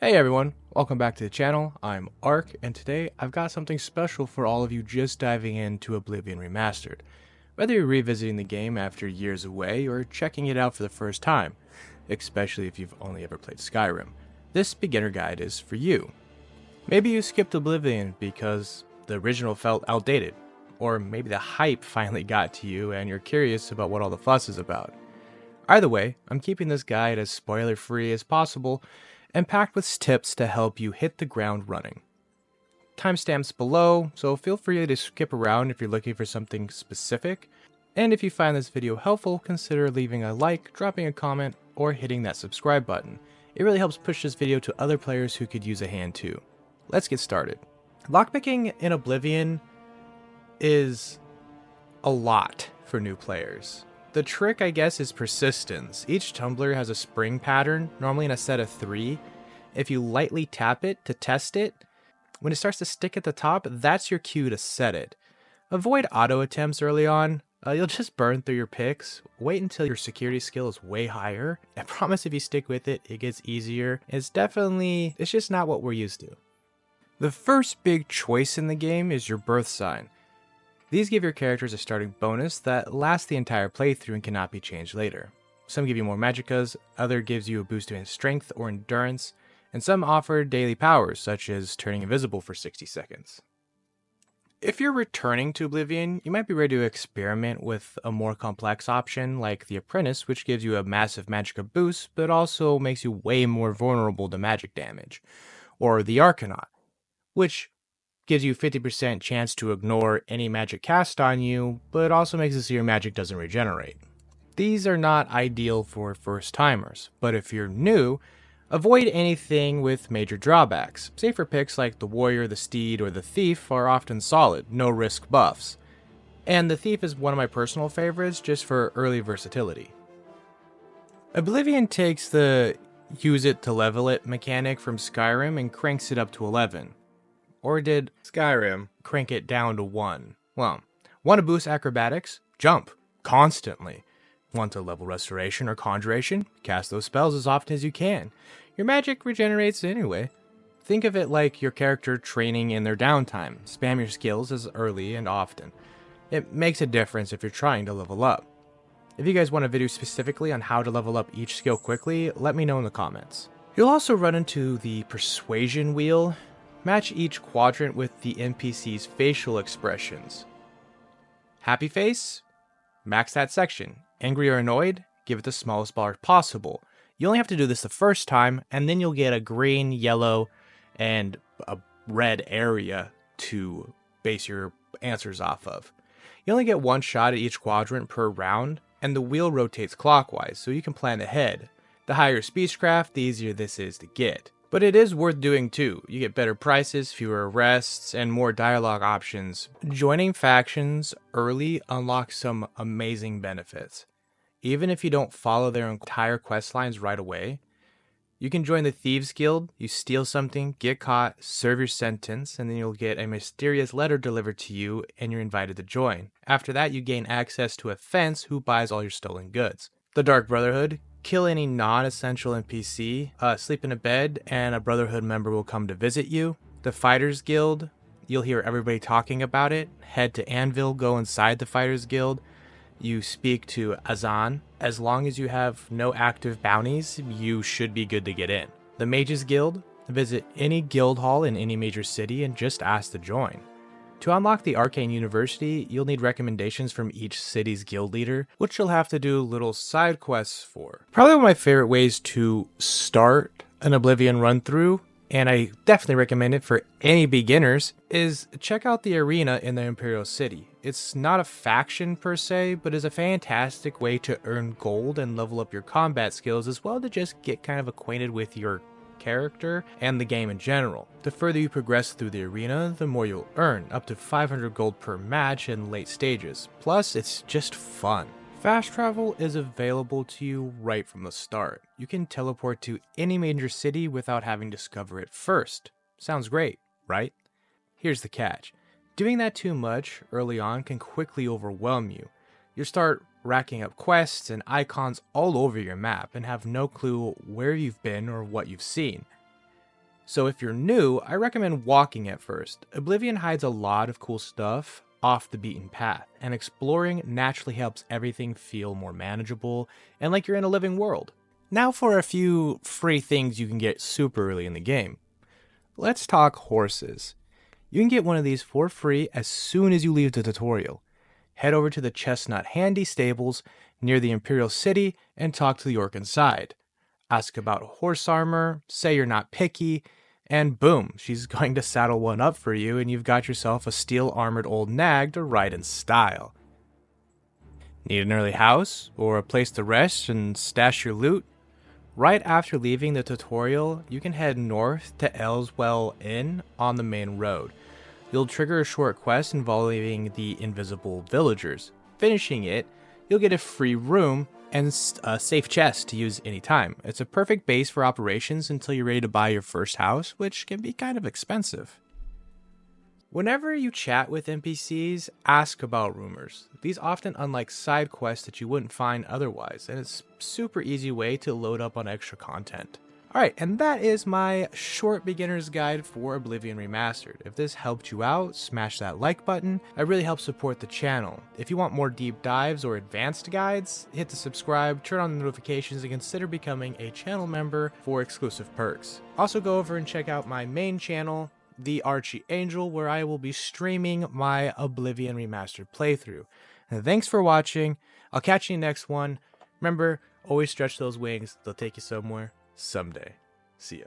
Hey everyone, welcome back to the channel. I'm Ark, and today I've got something special for all of you just diving into Oblivion Remastered. Whether you're revisiting the game after years away or checking it out for the first time, especially if you've only ever played Skyrim, this beginner guide is for you. Maybe you skipped Oblivion because the original felt outdated, or maybe the hype finally got to you and you're curious about what all the fuss is about. Either way, I'm keeping this guide as spoiler-free as possible and packed with tips to help you hit the ground running. Timestamps below, so feel free to skip around if you're looking for something specific. And if you find this video helpful, consider leaving a like, dropping a comment, or hitting that subscribe button. It really helps push this video to other players who could use a hand too. Let's get started. Lockpicking in Oblivion is a lot for new players. The trick, I guess, is persistence. Each tumbler has a spring pattern, normally in a set of 3. If you lightly tap it to test it, when it starts to stick at the top, that's your cue to set it. Avoid auto attempts early on. You'll just burn through your picks. Wait until your security skill is way higher. I promise if you stick with it, it gets easier. It's just not what we're used to. The first big choice in the game is your birth sign. These give your characters a starting bonus that lasts the entire playthrough and cannot be changed later. Some give you more magickas, other gives you a boost in strength or endurance, and some offer daily powers such as turning invisible for 60 seconds. If you're returning to Oblivion, you might be ready to experiment with a more complex option like the Apprentice, which gives you a massive magicka boost but also makes you way more vulnerable to magic damage, or the Arcanaut, which gives you 50% chance to ignore any magic cast on you, but also makes it so your magic doesn't regenerate. These are not ideal for first timers, but if you're new, avoid anything with major drawbacks. Safer picks like the warrior, the steed, or the thief are often solid, no risk buffs. And the thief is one of my personal favorites just for early versatility. Oblivion takes the use it to level it mechanic from Skyrim and cranks it up to 11. Or did Skyrim crank it down to 1? Well, want to boost acrobatics? Jump. Constantly. Want to level restoration or conjuration? Cast those spells as often as you can. Your magic regenerates anyway. Think of it like your character training in their downtime. Spam your skills as early and often. It makes a difference if you're trying to level up. If you guys want a video specifically on how to level up each skill quickly, let me know in the comments. You'll also run into the Persuasion wheel. Match each quadrant with the NPC's facial expressions. Happy face? Max that section. Angry or annoyed? Give it the smallest bar possible. You only have to do this the first time, and then you'll get a green, yellow, and a red area to base your answers off of. You only get one shot at each quadrant per round, and the wheel rotates clockwise, so you can plan ahead. The higher your speechcraft, the easier this is to get. But it is worth doing too. You get better prices, fewer arrests, and more dialogue options. Joining factions early unlocks some amazing benefits. Even if you don't follow their entire quest lines right away, you can join the Thieves Guild, you steal something, get caught, serve your sentence, and then you'll get a mysterious letter delivered to you and you're invited to join. After that, you gain access to a fence who buys all your stolen goods. The Dark Brotherhood. Kill any non-essential NPC, sleep in a bed, and a Brotherhood member will come to visit you. The Fighters Guild, you'll hear everybody talking about it. Head to Anvil, go inside the Fighters Guild. You speak to Azan. As long as you have no active bounties, you should be good to get in. The Mages Guild, visit any guild hall in any major city and just ask to join. To unlock the Arcane University, you'll need recommendations from each city's guild leader, which you'll have to do little side quests for. Probably one of my favorite ways to start an Oblivion run-through, and I definitely recommend it for any beginners, is check out the arena in the Imperial City. It's not a faction per se, but is a fantastic way to earn gold and level up your combat skills, as well to just get kind of acquainted with your character and the game in general. The further you progress through the arena, the more you'll earn, up to 500 gold per match in late stages. Plus, it's just fun. Fast travel is available to you right from the start. You can teleport to any major city without having to discover it first. Sounds great, right? Here's the catch. Doing that too much early on can quickly overwhelm you. You'll start racking up quests and icons all over your map and have no clue where you've been or what you've seen. So if you're new, I recommend walking at first. Oblivion hides a lot of cool stuff off the beaten path, and exploring naturally helps everything feel more manageable and like you're in a living world. Now for a few free things you can get super early in the game. Let's talk horses. You can get one of these for free as soon as you leave the tutorial. Head over to the Chestnut Handy stables near the Imperial City and talk to the orc inside. Ask about horse armor, say you're not picky, and boom, she's going to saddle one up for you and you've got yourself a steel-armored old nag to ride in style. Need an early house or a place to rest and stash your loot? Right after leaving the tutorial, you can head north to Elswell Inn on the main road. You'll trigger a short quest involving the invisible villagers. Finishing it, you'll get a free room and a safe chest to use anytime. It's a perfect base for operations until you're ready to buy your first house, which can be kind of expensive. Whenever you chat with NPCs, ask about rumors. These often unlock side quests that you wouldn't find otherwise, and it's a super easy way to load up on extra content. Alright, and that is my short beginner's guide for Oblivion Remastered. If this helped you out, smash that like button. It really helps support the channel. If you want more deep dives or advanced guides, hit the subscribe, turn on the notifications, and consider becoming a channel member for exclusive perks. Also go over and check out my main channel, The Archie Angel, where I will be streaming my Oblivion Remastered playthrough. And thanks for watching. I'll catch you next one. Remember, always stretch those wings. They'll take you somewhere. Someday. See ya.